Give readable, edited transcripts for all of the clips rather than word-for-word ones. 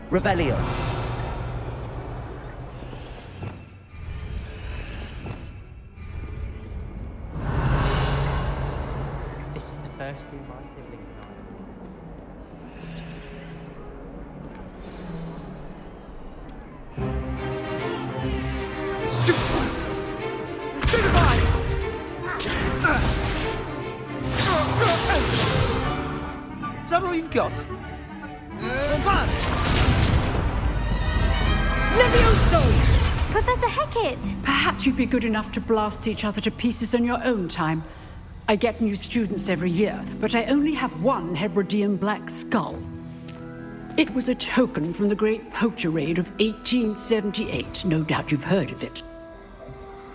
Revelio. This is the first thing my sibling and I. Stupefy! Is that all you've got? Levioso! Professor Hecat! Perhaps you'd be good enough to blast each other to pieces in your own time. I get new students every year, but I only have one Hebridean black skull. It was a token from the Great Poacher Raid of 1878. No doubt you've heard of it.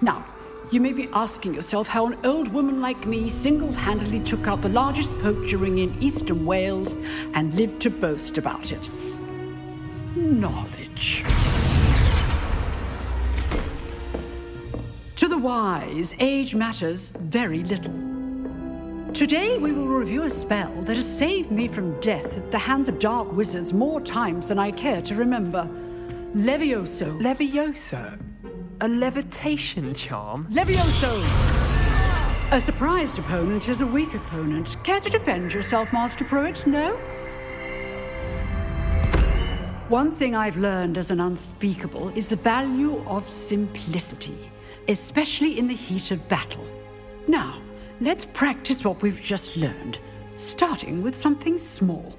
Now, you may be asking yourself how an old woman like me single-handedly took out the largest poacher ring in eastern Wales and lived to boast about it. Knowledge. To the wise, age matters very little. Today we will review a spell that has saved me from death at the hands of dark wizards more times than I care to remember. Levioso. Levioso? A levitation charm? Levioso! A surprised opponent is a weak opponent. Care to defend yourself, Master Pruitt? No? One thing I've learned as an unspeakable is the value of simplicity, especially in the heat of battle. Now, let's practice what we've just learned, starting with something small.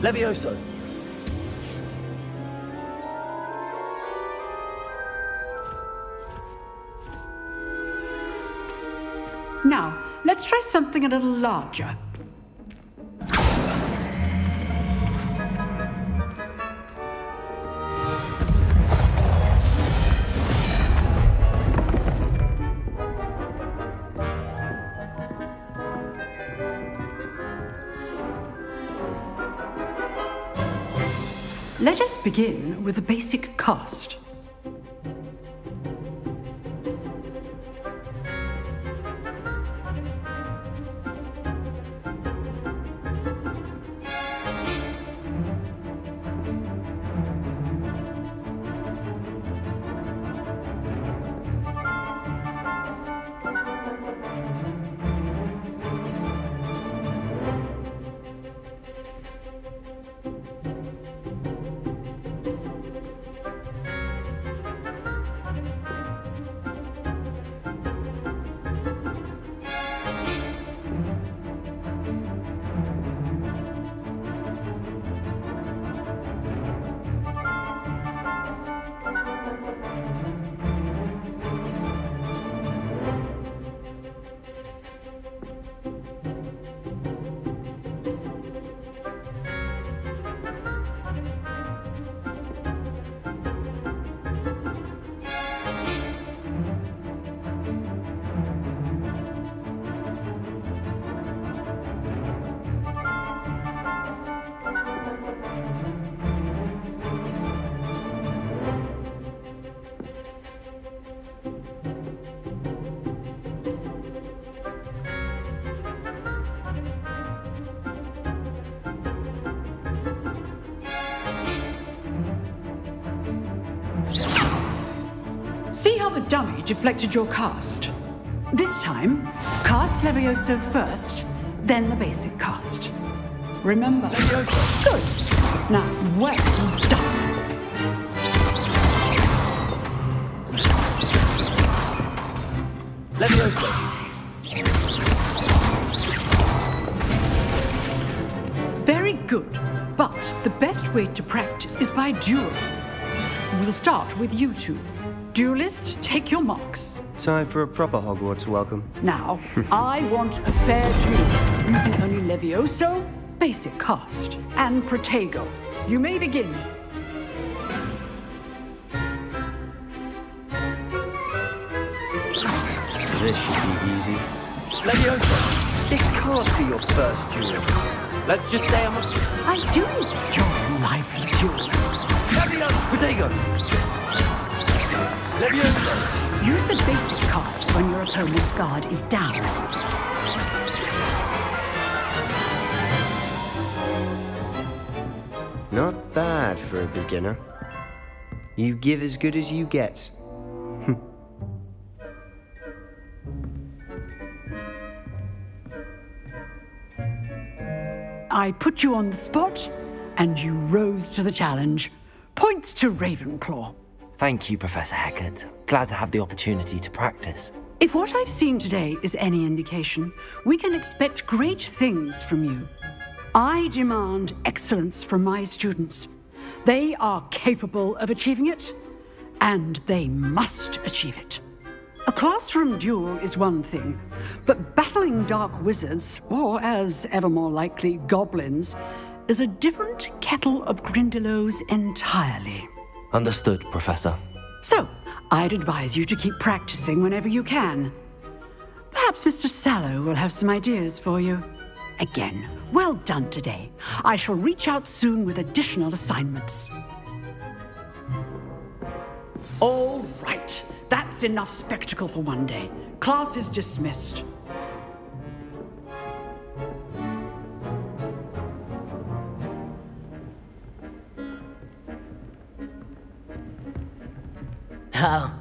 Levioso. Now, let's try something a little larger. Let us begin with the basic cast. See how the dummy deflected your cast? This time, cast Levioso first, then the basic cast. Remember, Levioso. Good. Now, well done. Levioso. Very good, but the best way to practice is by duel. We'll start with you two. Duelists, take your marks. Time for a proper Hogwarts welcome. Now, I want a fair duel, using only Levioso basic cast and Protego. You may begin. This should be easy. Leviosa, this can't be your first duel. Let's just say I do enjoy lively duels. Leviosa! Protego! Leviosa! Use the basic cast when your opponent's guard is down. Not bad for a beginner. You give as good as you get. I put you on the spot, and you rose to the challenge. Points to Ravenclaw. Thank you, Professor Hecat. Glad to have the opportunity to practice. If what I've seen today is any indication, we can expect great things from you. I demand excellence from my students. They are capable of achieving it, and they must achieve it. A classroom duel is one thing, but battling dark wizards, or as ever more likely, goblins, is a different kettle of Grindylows entirely. Understood, Professor. So, I'd advise you to keep practicing whenever you can. Perhaps Mr. Sallow will have some ideas for you. Again, well done today. I shall reach out soon with additional assignments. All right. That's enough spectacle for one day. Class is dismissed. Oh,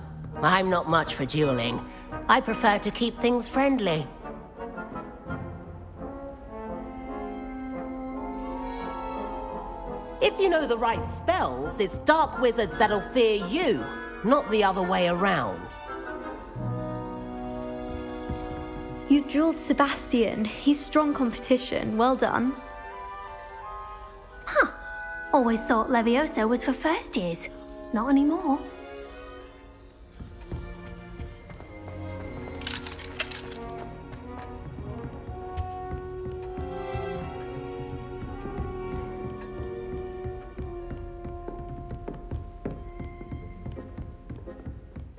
I'm not much for dueling. I prefer to keep things friendly. If you know the right spells, it's dark wizards that'll fear you, not the other way around. You dueled Sebastian. He's strong competition. Well done. Huh. Always thought Leviosa was for first years. Not anymore.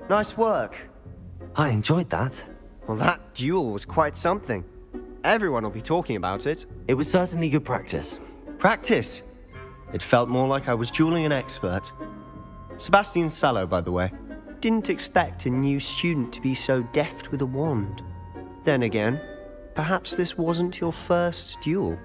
Nice work. I enjoyed that. Well, that duel was quite something. Everyone will be talking about it. It was certainly good practice. Practice? It felt more like I was dueling an expert. Sebastian Sallow, by the way. Didn't expect a new student to be so deft with a wand. Then again, perhaps this wasn't your first duel.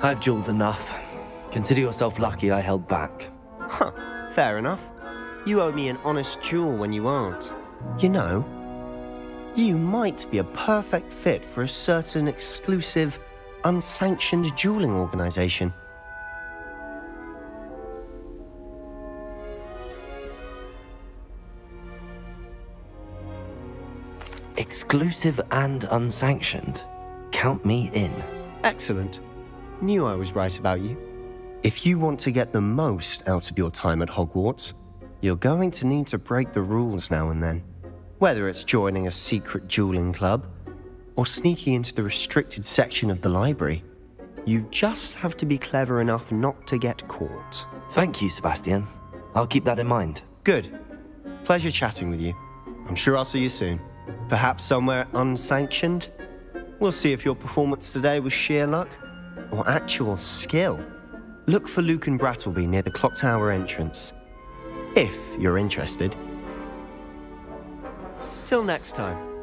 I've dueled enough. Consider yourself lucky I held back. Huh, fair enough. You owe me an honest duel when you aren't. You know, you might be a perfect fit for a certain exclusive, unsanctioned dueling organization. Exclusive and unsanctioned. Count me in. Excellent. Knew I was right about you. If you want to get the most out of your time at Hogwarts, you're going to need to break the rules now and then. Whether it's joining a secret dueling club, or sneaking into the restricted section of the library, you just have to be clever enough not to get caught. Thank you, Sebastian. I'll keep that in mind. Good. Pleasure chatting with you. I'm sure I'll see you soon. Perhaps somewhere unsanctioned? We'll see if your performance today was sheer luck or actual skill. Look for Luke and Brattleby near the clock tower entrance, if you're interested. Till next time.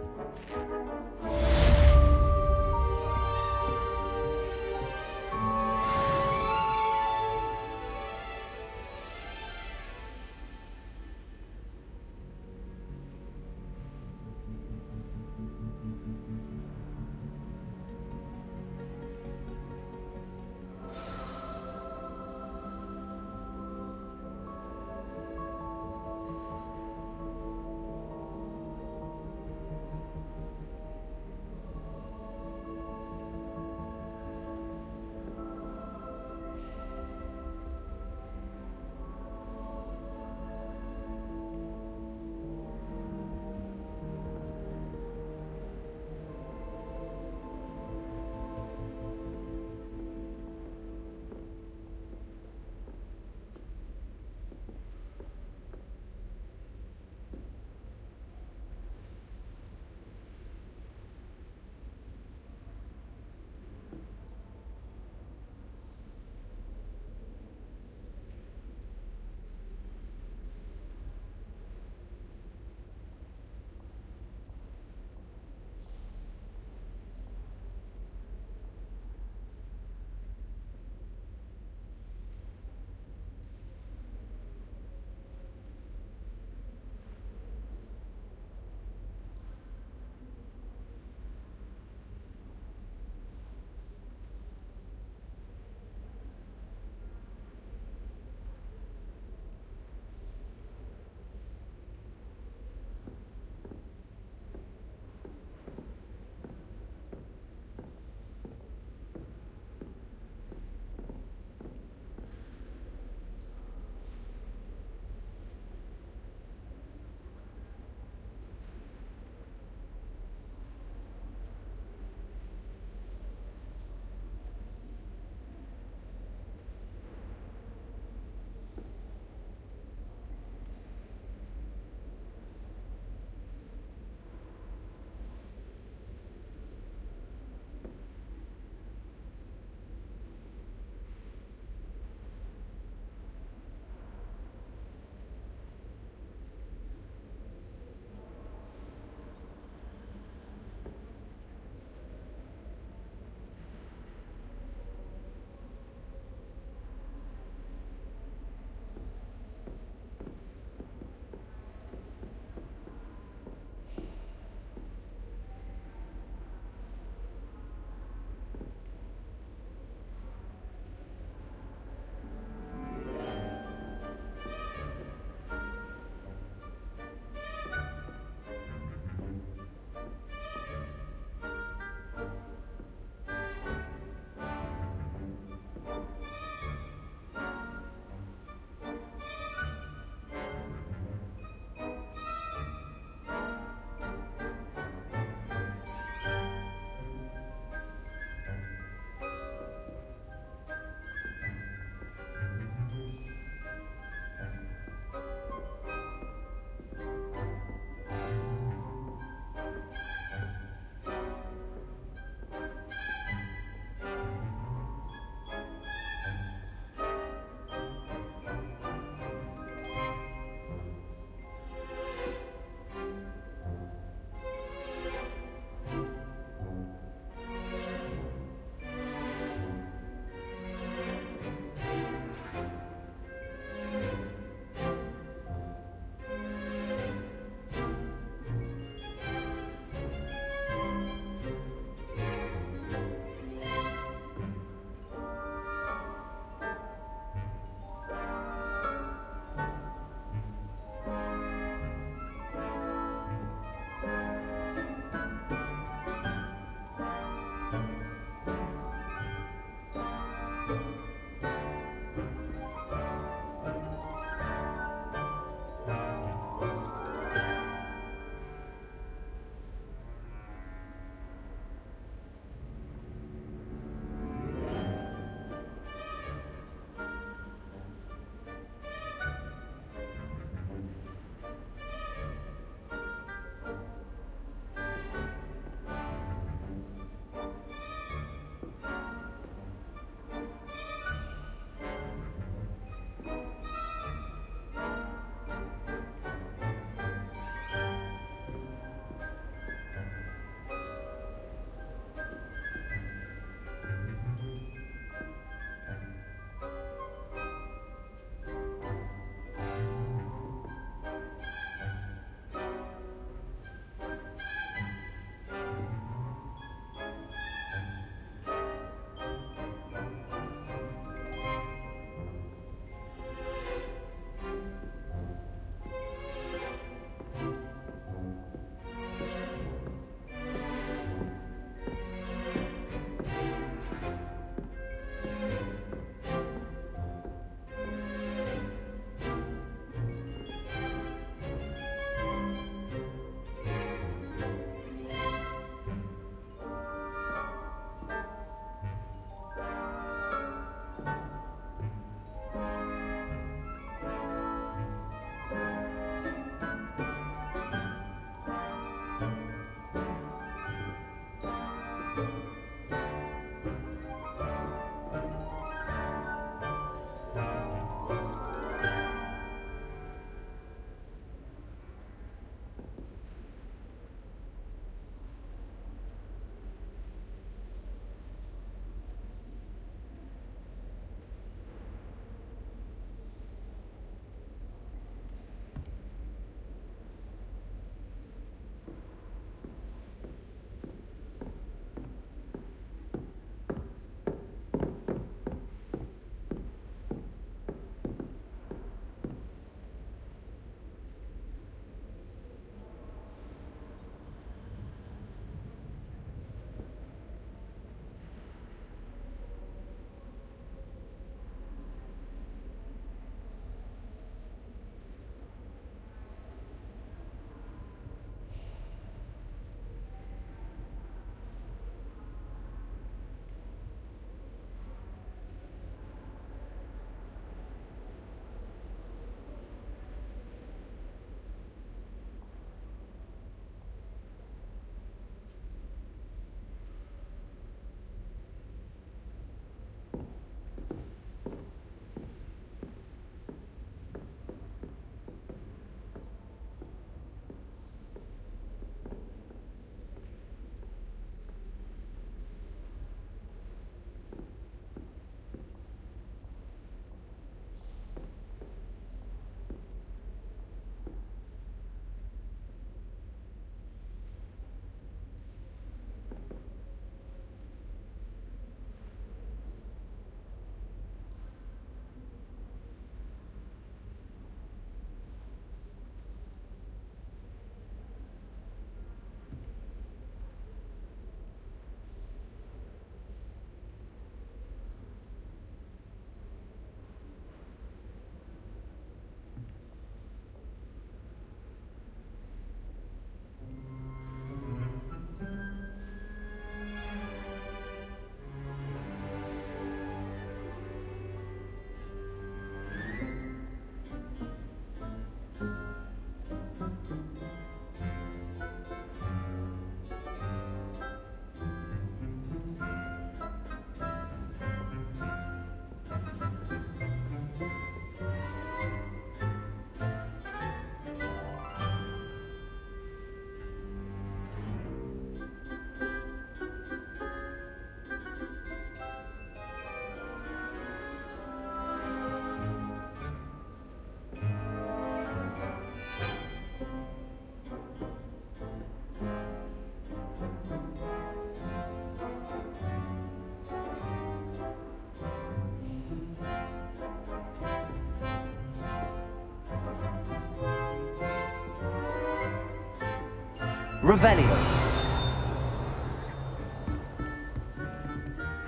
Revelio.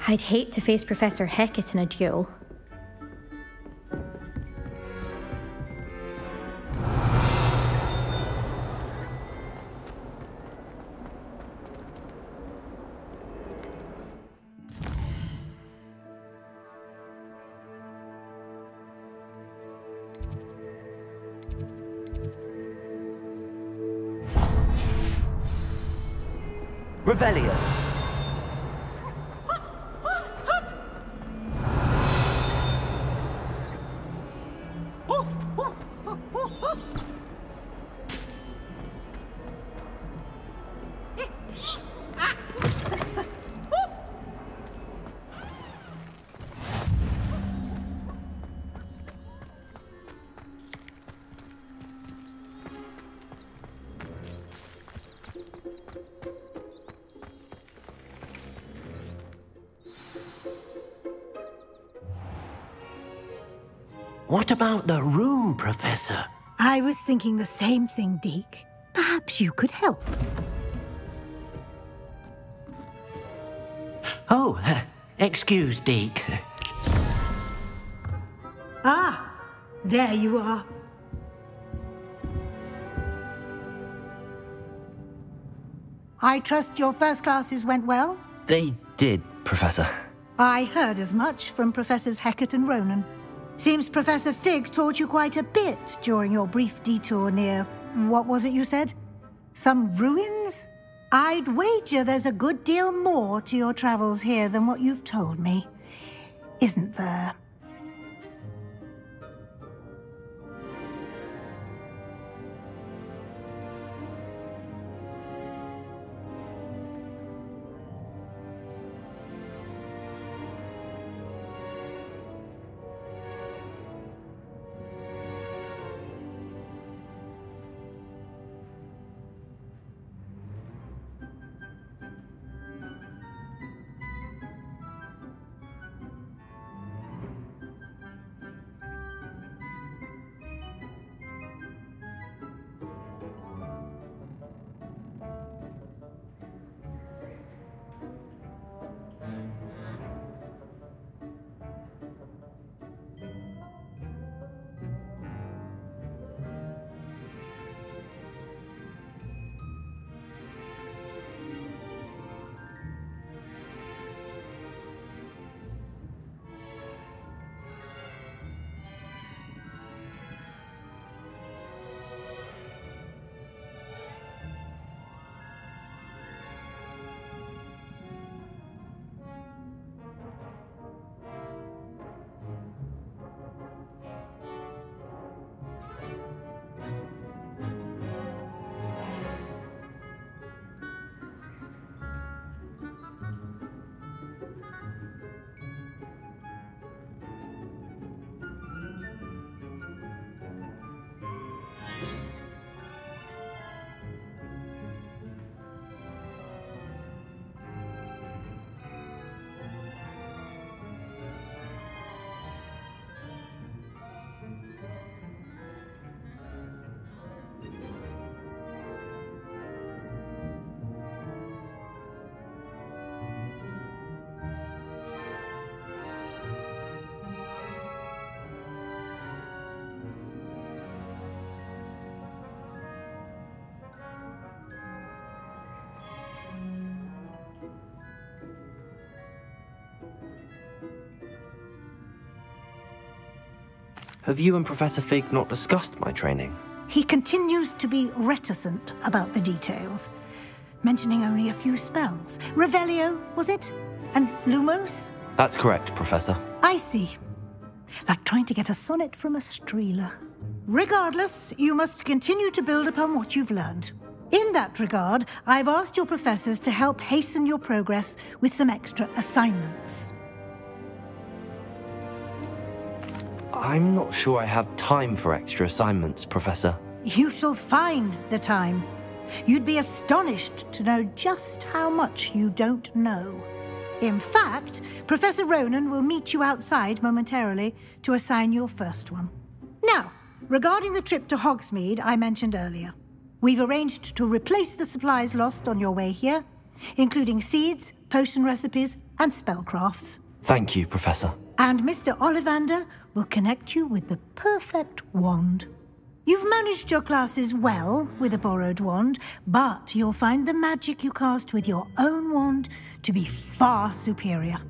I'd hate to face Professor Hecat in a duel. Revelio. What about the room, Professor? I was thinking the same thing, Deke. Perhaps you could help. Oh, excuse, Deke. Ah, there you are. I trust your first classes went well? They did, Professor. I heard as much from Professors Hecat and Ronan. Seems Professor Fig taught you quite a bit during your brief detour near... what was it you said? Some ruins? I'd wager there's a good deal more to your travels here than what you've told me. Isn't there? Have you and Professor Fig not discussed my training? He continues to be reticent about the details, mentioning only a few spells. Revelio, was it? And Lumos? That's correct, Professor. I see. Like trying to get a sonnet from a streeler. Regardless, you must continue to build upon what you've learned. In that regard, I've asked your professors to help hasten your progress with some extra assignments. I'm not sure I have time for extra assignments, Professor. You shall find the time. You'd be astonished to know just how much you don't know. In fact, Professor Ronan will meet you outside momentarily to assign your first one. Now, regarding the trip to Hogsmeade I mentioned earlier. We've arranged to replace the supplies lost on your way here, including seeds, potion recipes, and spellcrafts. Thank you, Professor. And Mr. Ollivander will connect you with the perfect wand. You've managed your classes well with a borrowed wand, but you'll find the magic you cast with your own wand to be far superior.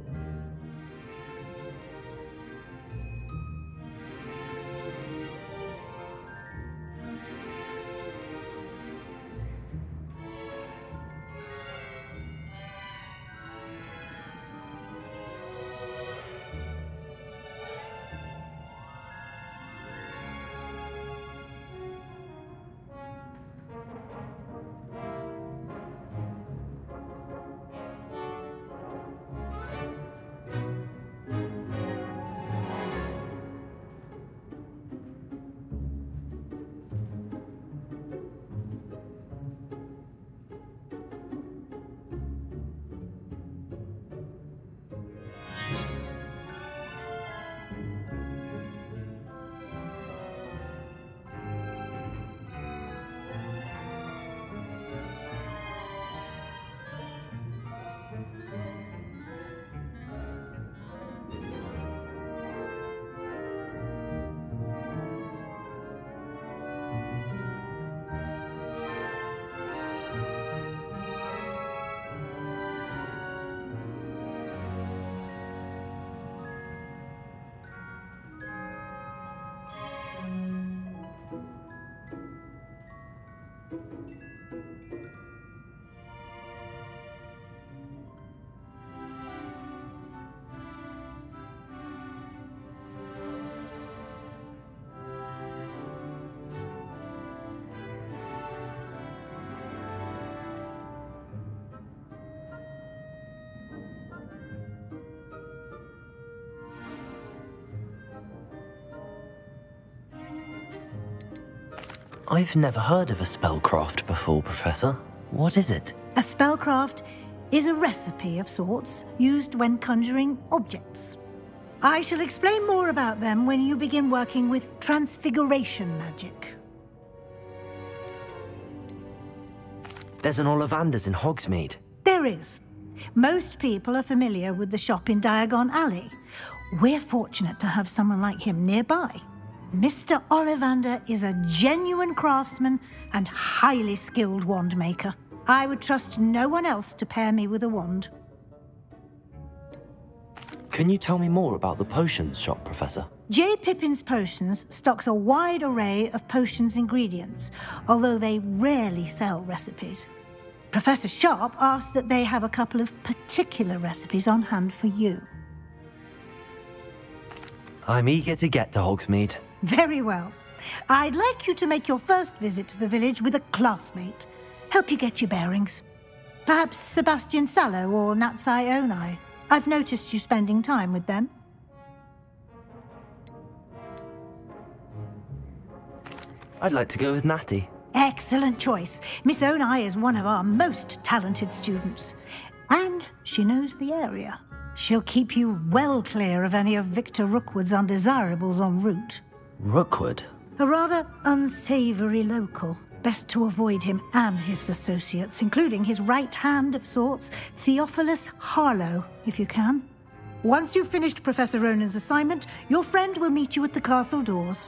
I've never heard of a spellcraft before, Professor. What is it? A spellcraft is a recipe of sorts used when conjuring objects. I shall explain more about them when you begin working with transfiguration magic. There's an Ollivander's in Hogsmeade. There is. Most people are familiar with the shop in Diagon Alley. We're fortunate to have someone like him nearby. Mr. Ollivander is a genuine craftsman and highly skilled wand maker. I would trust no one else to pair me with a wand. Can you tell me more about the potions shop, Professor? J. Pippin's Potions stocks a wide array of potions ingredients, although they rarely sell recipes. Professor Sharp asked that they have a couple of particular recipes on hand for you. I'm eager to get to Hogsmeade. Very well. I'd like you to make your first visit to the village with a classmate. Help you get your bearings. Perhaps Sebastian Sallow or Natsai Onai. I've noticed you spending time with them. I'd like to go with Natty. Excellent choice. Miss Onai is one of our most talented students. And she knows the area. She'll keep you well clear of any of Victor Rookwood's undesirables en route. Rookwood? A rather unsavoury local. Best to avoid him and his associates, including his right hand of sorts, Theophilus Harlow, if you can. Once you've finished Professor Ronan's assignment, your friend will meet you at the castle doors.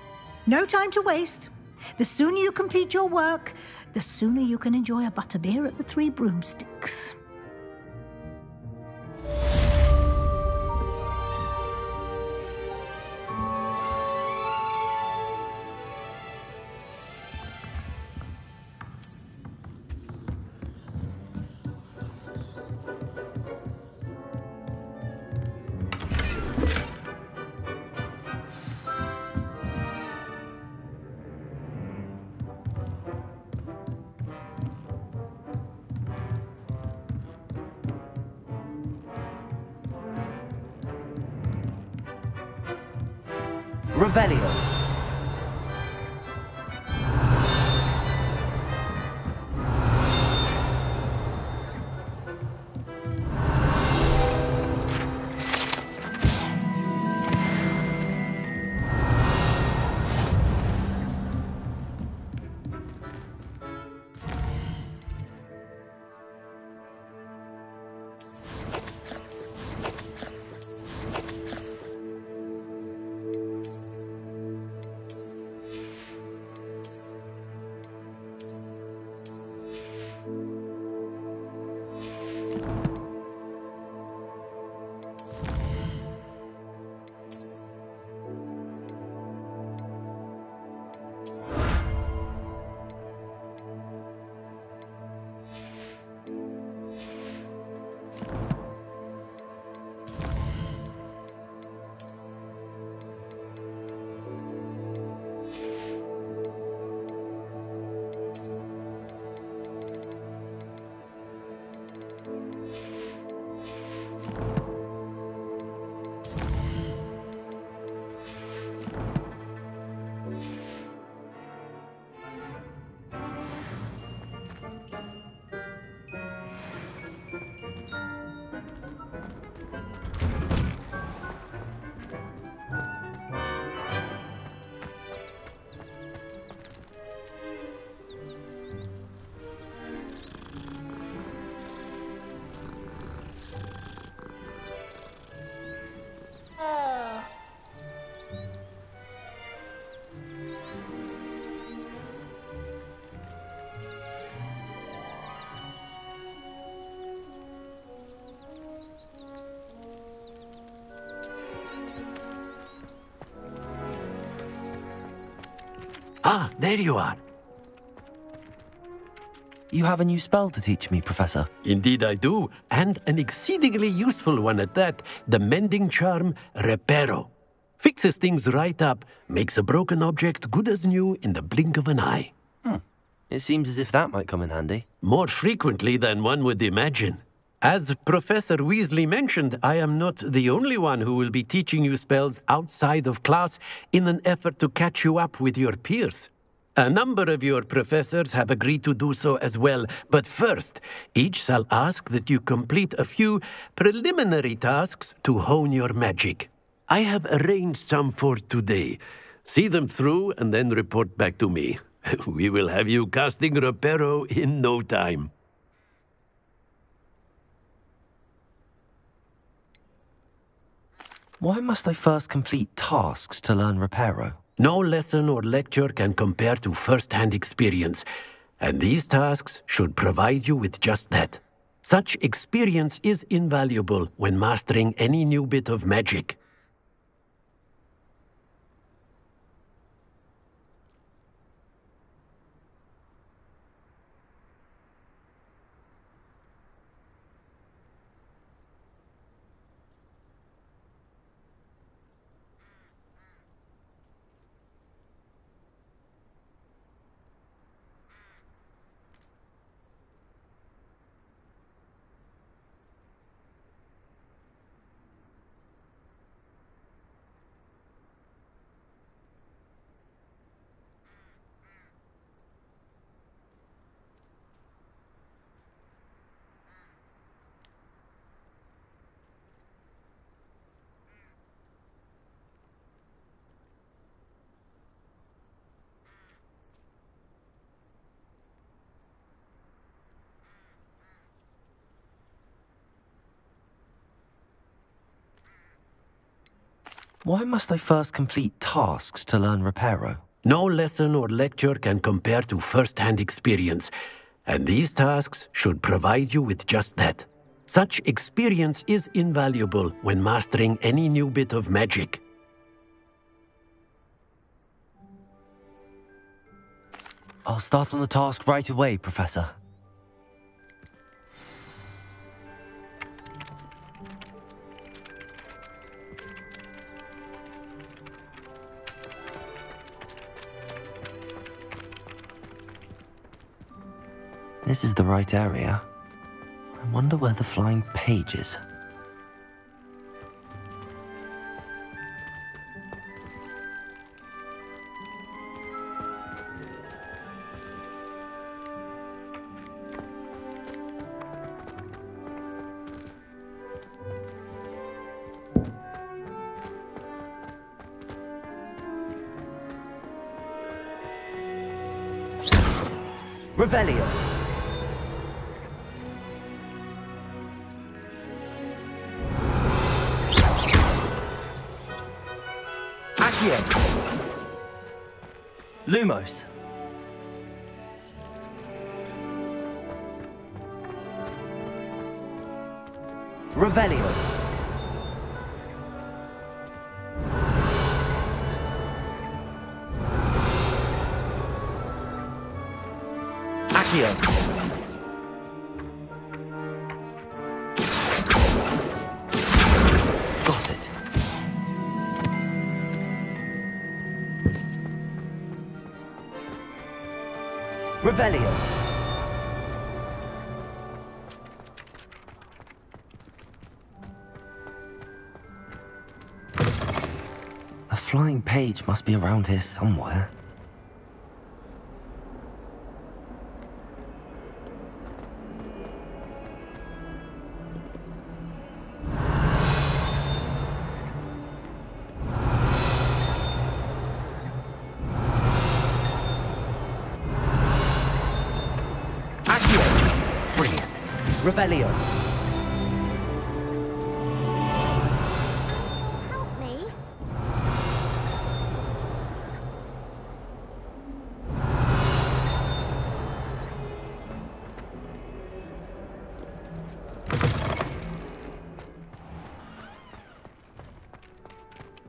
No time to waste. The sooner you complete your work, the sooner you can enjoy a butterbeer at the Three Broomsticks. Revelio. Ah, there you are. You have a new spell to teach me, Professor. Indeed I do, and an exceedingly useful one at that. The mending charm, Reparo. Fixes things right up, makes a broken object good as new in the blink of an eye. It seems as if that might come in handy. More frequently than one would imagine. As Professor Weasley mentioned, I am not the only one who will be teaching you spells outside of class in an effort to catch you up with your peers. A number of your professors have agreed to do so as well, but first, each shall ask that you complete a few preliminary tasks to hone your magic. I have arranged some for today. See them through and then report back to me. We will have you casting Reparo in no time. Why must I first complete tasks to learn Reparo? No lesson or lecture can compare to first-hand experience, and these tasks should provide you with just that. Such experience is invaluable when mastering any new bit of magic. Why must I first complete tasks to learn Reparo? No lesson or lecture can compare to first-hand experience, and these tasks should provide you with just that. Such experience is invaluable when mastering any new bit of magic. I'll start on the task right away, Professor. This is the right area. I wonder where the flying page is. Revelio. Lumos. Revelio. Accio. Got it. Revelio. A flying page must be around here somewhere. Revelio. Help me.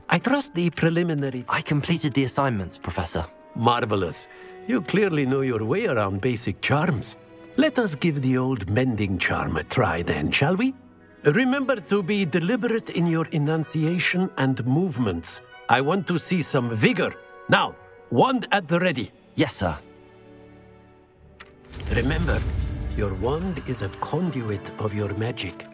I trust the preliminary... I completed the assignments, Professor. Marvelous. You clearly know your way around basic charms. Let us give the old mending charm a try then, shall we? Remember to be deliberate in your enunciation and movements. I want to see some vigor. Now, wand at the ready. Yes, sir. Remember, your wand is a conduit of your magic.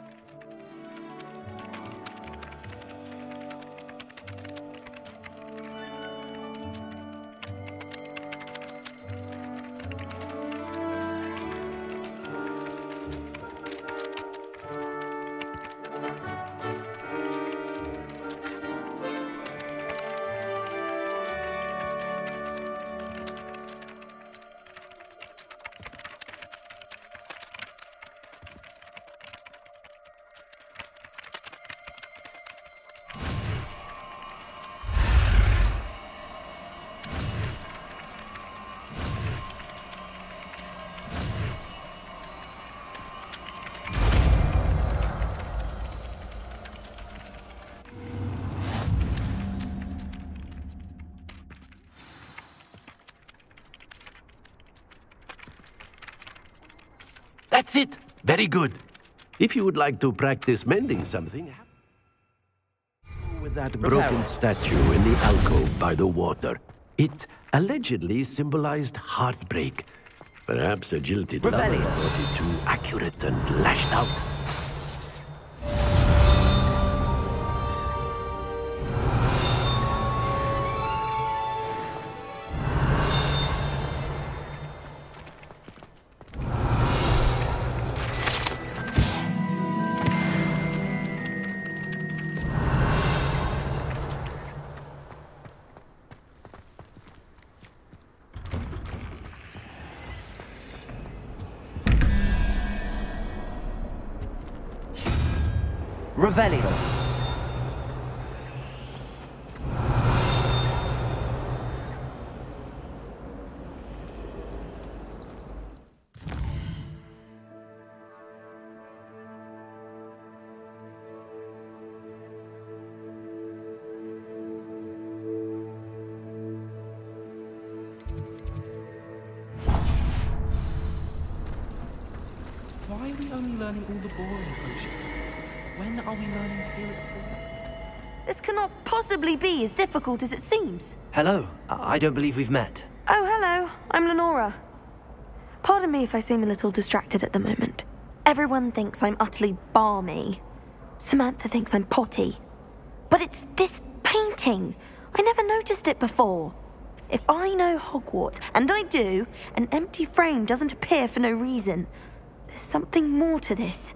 That's it! Very good. If you would like to practice mending something, with that broken statue in the alcove by the water. It allegedly symbolized heartbreak. Perhaps a jilted lover thought it too accurate and lashed out. Revelio. Why are we only learning all the boring potions? When are we learning to feel it? This cannot possibly be as difficult as it seems. Hello. I don't believe we've met. Oh, hello. I'm Lenora. Pardon me if I seem a little distracted at the moment. Everyone thinks I'm utterly balmy. Samantha thinks I'm potty. But it's this painting. I never noticed it before. If I know Hogwarts, and I do, an empty frame doesn't appear for no reason. There's something more to this.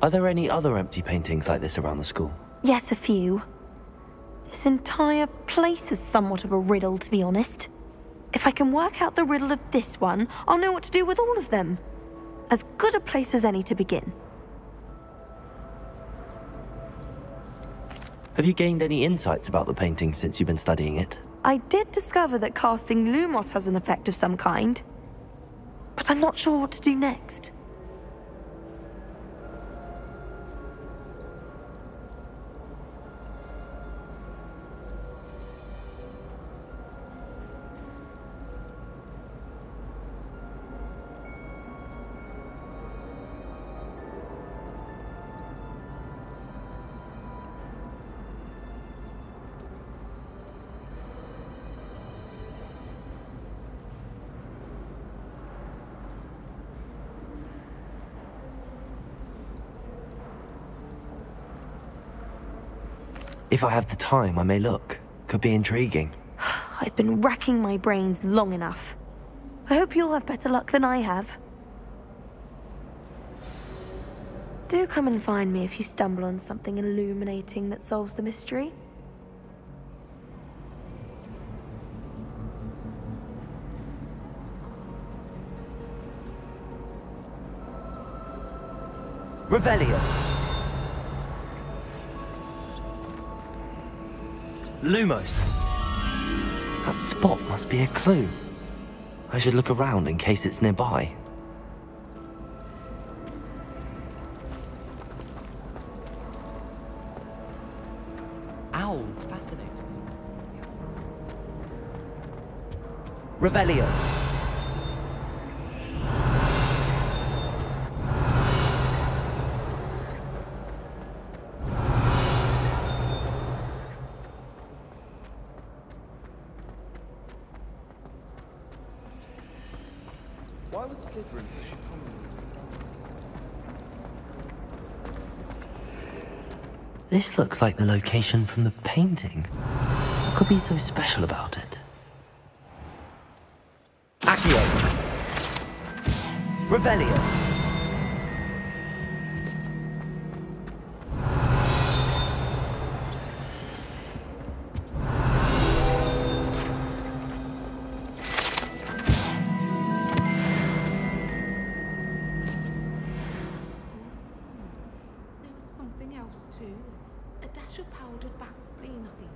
Are there any other empty paintings like this around the school? Yes, a few. This entire place is somewhat of a riddle, to be honest. If I can work out the riddle of this one, I'll know what to do with all of them. As good a place as any to begin. Have you gained any insights about the painting since you've been studying it? I did discover that casting Lumos has an effect of some kind, but I'm not sure what to do next. If I have the time, I may look. Could be intriguing. I've been racking my brains long enough. I hope you'll have better luck than I have. Do come and find me if you stumble on something illuminating that solves the mystery. Revelio. Lumos. That spot must be a clue. I should look around in case it's nearby. Owls fascinate me. Revelio. Why would Slytherin push his common? This looks like the location from the painting. What could be so special about it? Accio. Revelio. A dash of powdered bat spleen, I think.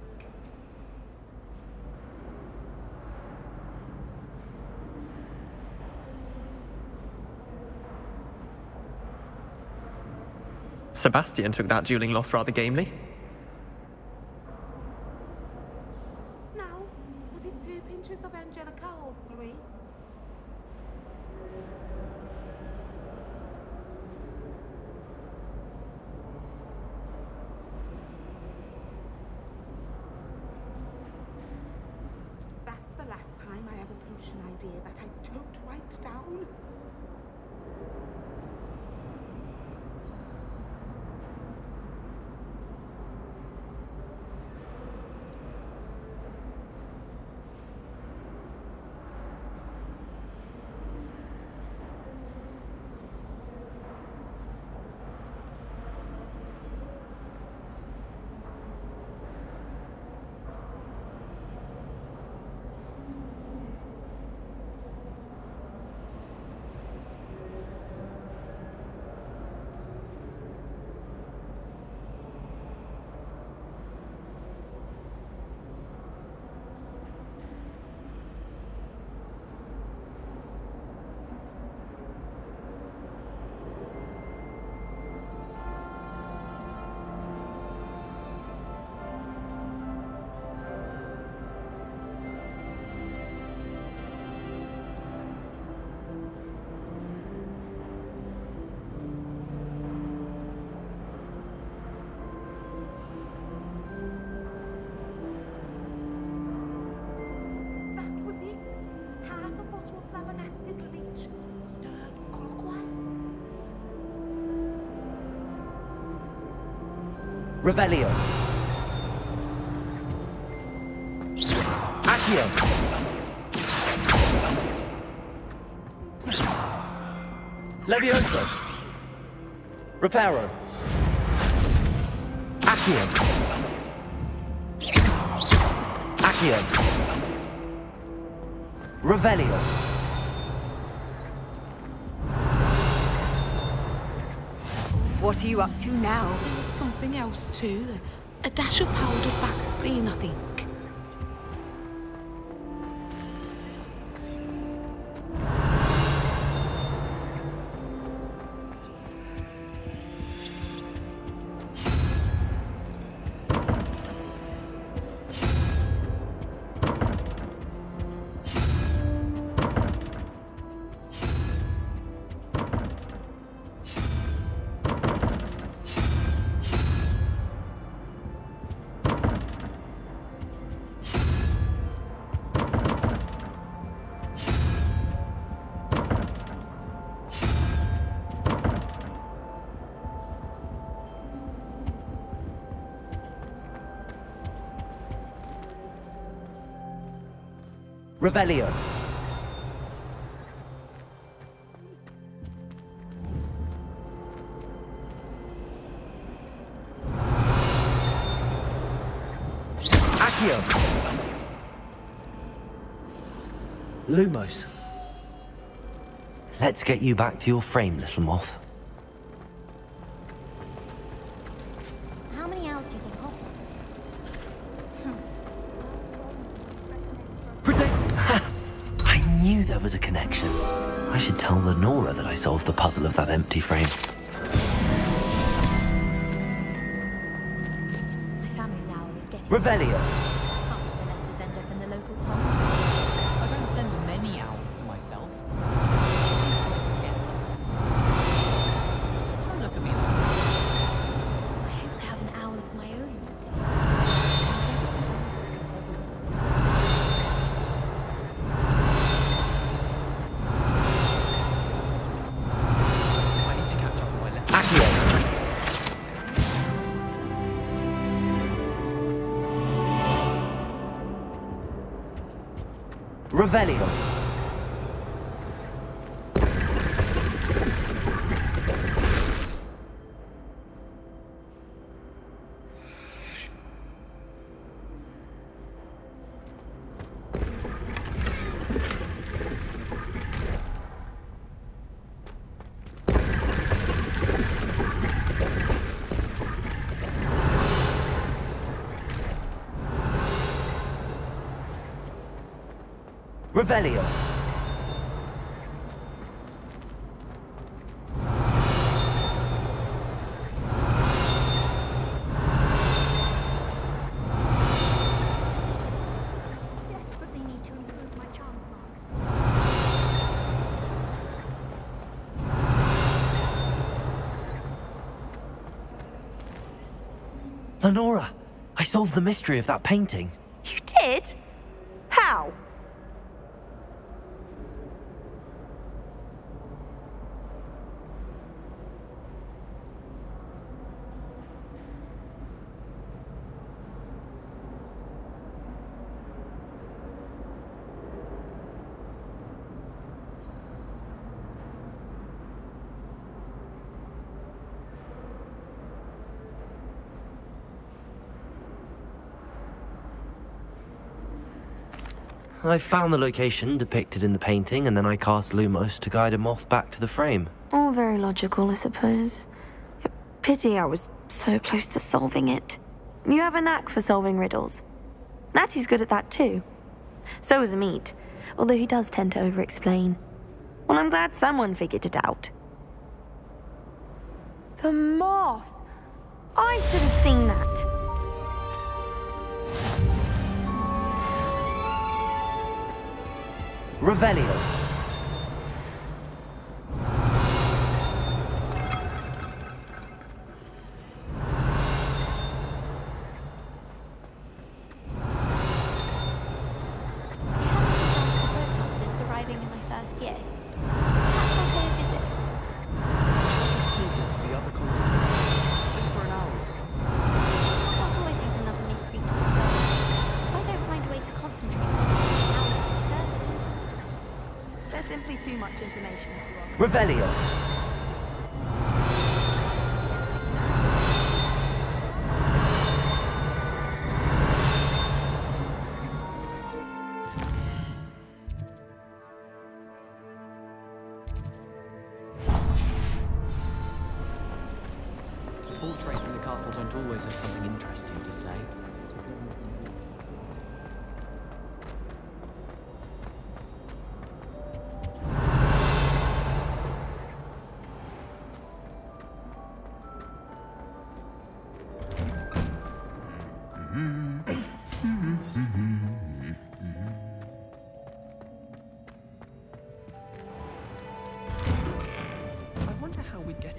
Sebastian took that dueling loss rather gamely. Now, was it 2 pinches of Angelica or 3? That's the last time I have a potion idea that I don't write down. Revelio. Accio. Levioso. Reparo. Accio. Accio. Revelio. What are you up to now? There's something else too. A dash of powdered back spleen, I think. Revelio. Accio. Lumos. Let's get you back to your frame, little moth. How many owls do you think Hogwarts? I knew there was a connection. I should tell Lenora that I solved the puzzle of that empty frame. My family's owl is getting... Revelio. Half of the letters end up in the local pond. I don't send many owls to myself. Don't look at me like that. I hope to have an owl of my own. I need to catch up with my letters. Accio. Revelio. Revelio. Desperately need to improve my charms marks. Lenora, I solved the mystery of that painting. You did? How? I found the location depicted in the painting, and then I cast Lumos to guide a moth back to the frame. All very logical, I suppose. Pity I was so close to solving it. You have a knack for solving riddles. Natty's good at that too. So is Amit, although he does tend to over-explain. Well, I'm glad someone figured it out. The moth! I should have seen that. Revelio. Since arriving in my first year. Perhaps I'll pay a visit. The other continent. Just for an hour or so. Hogwarts always has another mystery to resolve. If I don't find a way to concentrate on it, I'll be certain. There's simply too much information. Revelio. Portraits in the castle don't always have something interesting to say.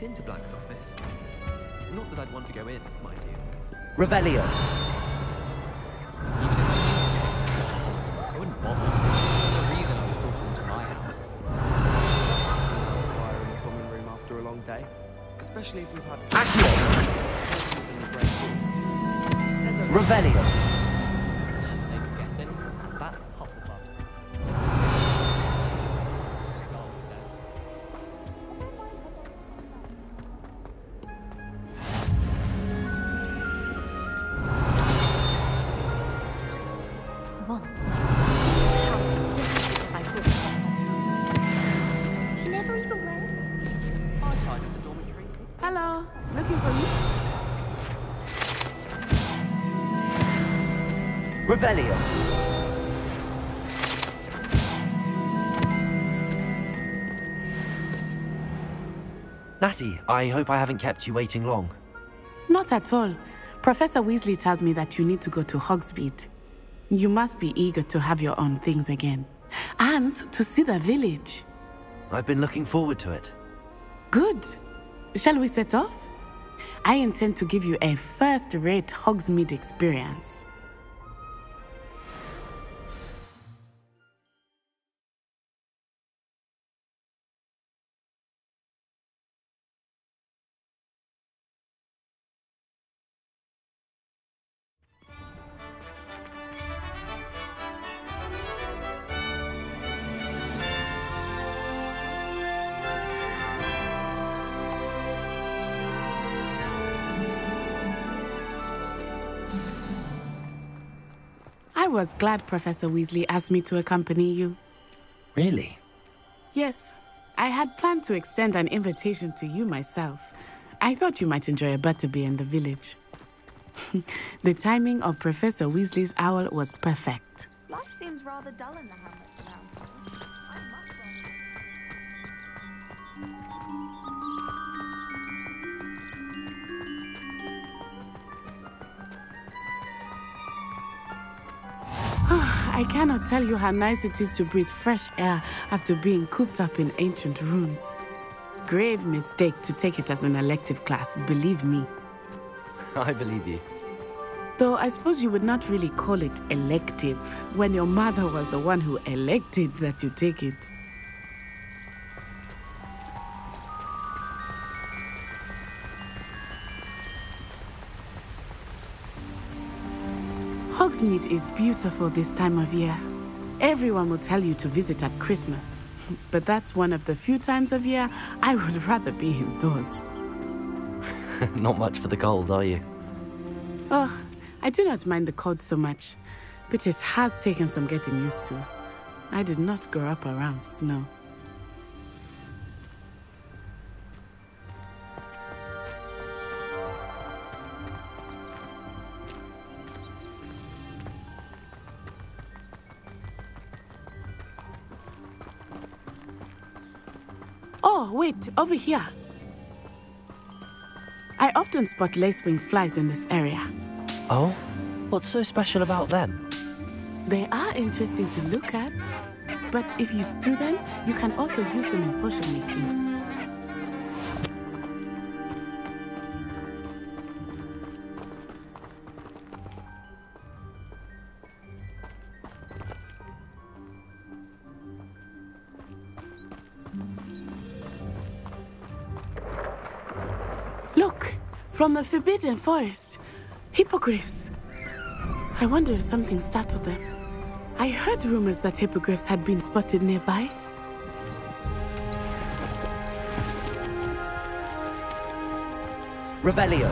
Into Black's office. Not that I'd want to go in, mind you. Revelio. I wouldn't bother. There's no reason I was forced into my house. Fire in the common room after a long day, especially if we've had. Revelio. They could get in. That Hufflepuff. Hello, looking for you? Revelio. Natty, I hope I haven't kept you waiting long. Not at all. Professor Weasley tells me that you need to go to Hogsmeade. You must be eager to have your own things again. And to see the village. I've been looking forward to it. Good. Shall we set off? I intend to give you a first-rate Hogsmeade experience. I was glad Professor Weasley asked me to accompany you. Really? Yes. I had planned to extend an invitation to you myself. I thought you might enjoy a butterbeer in the village. The timing of Professor Weasley's owl was perfect. Life seems rather dull in the hamlets around here. I cannot tell you how nice it is to breathe fresh air after being cooped up in ancient rooms. Grave mistake to take it as an elective class, believe me. I believe you. Though I suppose you would not really call it elective when your mother was the one who elected that you take it. Hogsmeade is beautiful this time of year. Everyone will tell you to visit at Christmas, but that's one of the few times of year I would rather be indoors. Not much for the cold, are you? Oh, I do not mind the cold so much, but it has taken some getting used to. I did not grow up around snow. Oh, wait, over here. I often spot lacewing flies in this area. Oh? What's so special about them? They are interesting to look at, but if you stew them, you can also use them in potion making. Look, from the Forbidden Forest, hippogriffs. I wonder if something startled them. I heard rumors that hippogriffs had been spotted nearby. Revelio.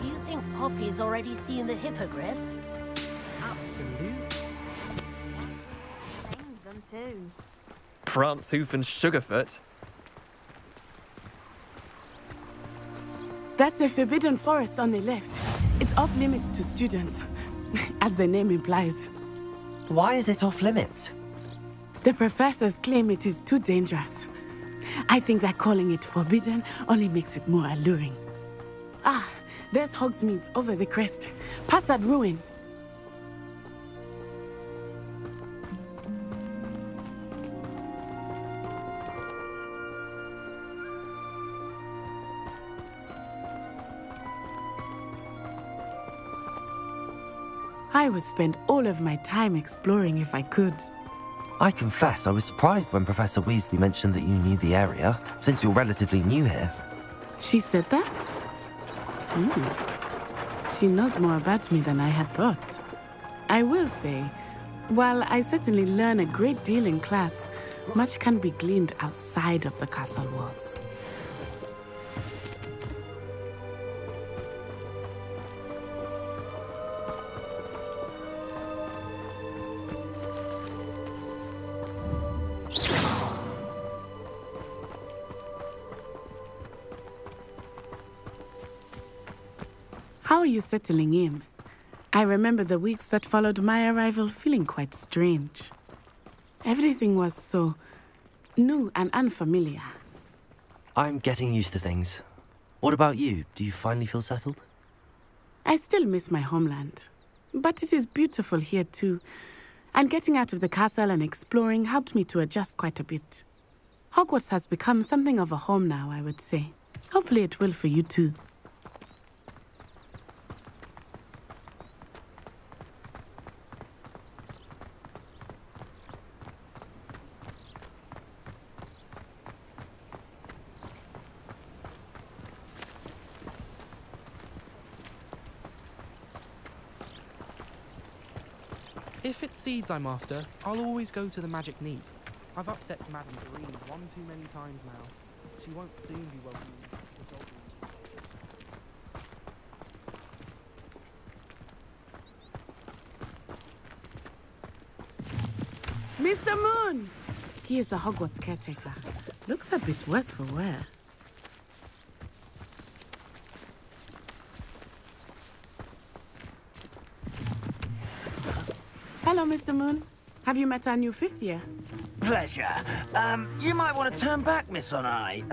Do you think Poppy's already seen the hippogriffs? Absolutely. Named them too. Prance, Hoof, and Sugarfoot. That's the Forbidden Forest on the left. It's off limits to students, as the name implies. Why is it off limits? The professors claim it is too dangerous. I think that calling it forbidden only makes it more alluring. Ah, there's Hogsmeade over the crest. Past that ruin. I would spend all of my time exploring if I could. I confess I was surprised when Professor Weasley mentioned that you knew the area, since you're relatively new here. She said that? She knows more about me than I had thought. I will say, while I certainly learn a great deal in class, much can be gleaned outside of the castle walls. How are you settling in? I remember the weeks that followed my arrival feeling quite strange. Everything was so new and unfamiliar. I'm getting used to things. What about you? Do you finally feel settled? I still miss my homeland, but it is beautiful here too. And getting out of the castle and exploring helped me to adjust quite a bit. Hogwarts has become something of a home now, I would say. Hopefully it will for you too. If it's seeds I'm after, I'll always go to the Magic Neep. I've upset Madame Green one too many times now. She won't soon be welcome. Mr. Moon! He is the Hogwarts caretaker. Looks a bit worse for wear. Hello, Mr. Moon. Have you met our new fifth year? Pleasure. You might want to turn back, Miss Onai.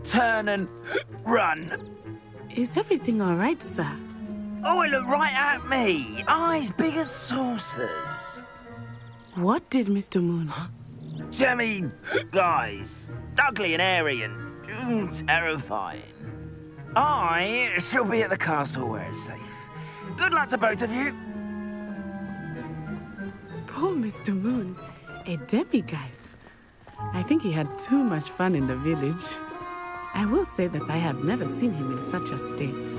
Turn and run. Is everything all right, sir? Oh, it looked right at me. Eyes big as saucers. What did Mr. Moon? Jemmy, guys. Ugly and airy and terrifying. I shall be at the castle where it's safe. Good luck to both of you. Poor Mr. Moon. A demiguise. I think he had too much fun in the village. I will say that I have never seen him in such a state.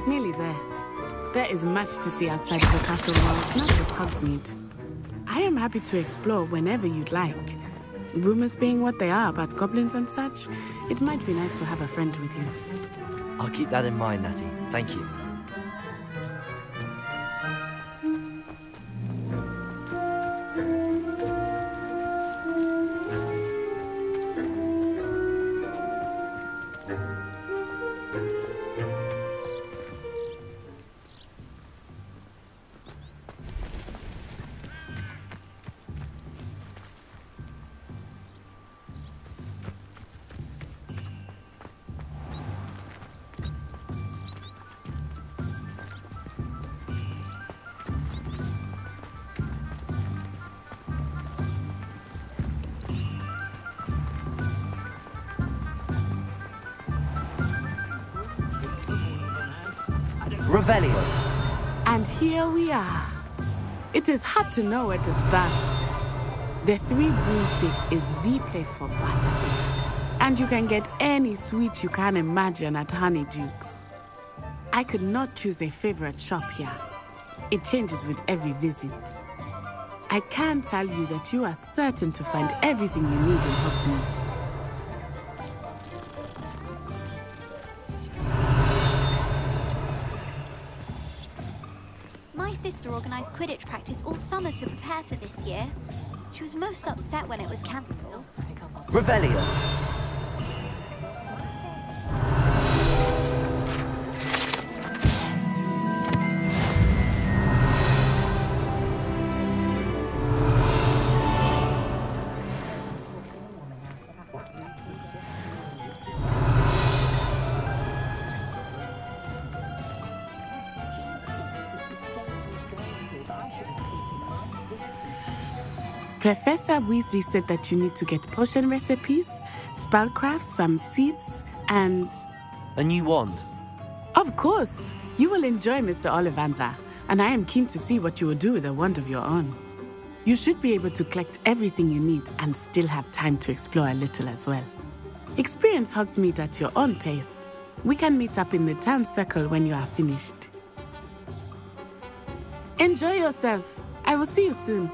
Nearly there. There is much to see outside of the castle walls, not just Hogsmeade. I am happy to explore whenever you'd like. Rumors being what they are about goblins and such, it might be nice to have a friend with you. I'll keep that in mind, Natty. Thank you. Revelio. And here we are. It is hard to know where to start. The Three Broomsticks is the place for butterbeer. And you can get any sweet you can imagine at Honeydukes. I could not choose a favorite shop here. It changes with every visit. I can tell you that you are certain to find everything you need in Hogsmeade. My sister organised Quidditch practice all summer to prepare for this year. She was most upset when it was cancelled. Revelia. Professor Weasley said that you need to get potion recipes, spellcraft, some seeds, and... A new wand. Of course! You will enjoy Mr. Ollivander, and I am keen to see what you will do with a wand of your own. You should be able to collect everything you need and still have time to explore a little as well. Experience Hogsmeade at your own pace. We can meet up in the town circle when you are finished. Enjoy yourself. I will see you soon.